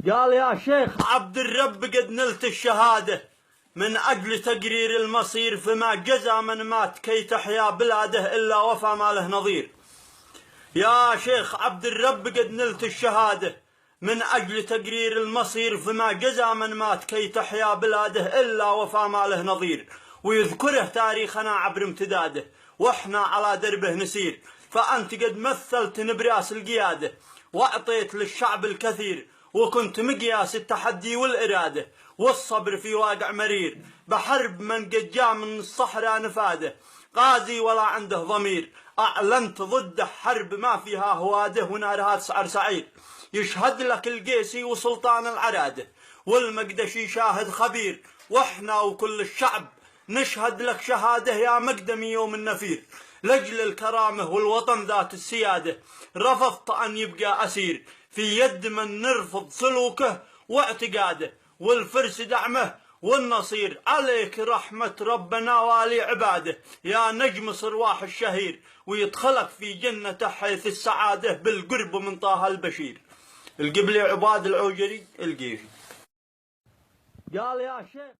قال يا شيخ عبد الرب قد نلت الشهادة من أجل تقرير المصير، فما جزى من مات كي تحيا بلاده إلا وفى ما له نظير. يا شيخ عبد الرب قد نلت الشهادة من أجل تقرير المصير، فما جزى من مات كي تحيا بلاده إلا وفى ما له نظير. ويذكره تاريخنا عبر امتداده وإحنا على دربه نسير. فأنت قد مثلت نبراس القيادة وأعطيت للشعب الكثير، وكنت مقياس التحدي والإرادة والصبر في واقع مرير. بحرب من قد جاء من الصحراء نفاده، غازي ولا عنده ضمير. أعلنت ضده حرب ما فيها هواده ونارها تسعر سعير. يشهد لك القيسي وسلطان العرادة والمقدشي شاهد خبير، وإحنا وكل الشعب نشهد لك شهادة يا مقدمي يوم النفير. لأجل الكرامة والوطن ذات السيادة رفضت أن يبقى أسير في يد من نرفض سلوكه واعتقاده، والفرس دعمه والنصير. عليك رحمة ربنا والي عباده يا نجم صرواح الشهير، ويدخلك في جنته حيث السعادة بالقرب من طه البشير. القبلي عباد العوجري القيفي. قال يا شيخ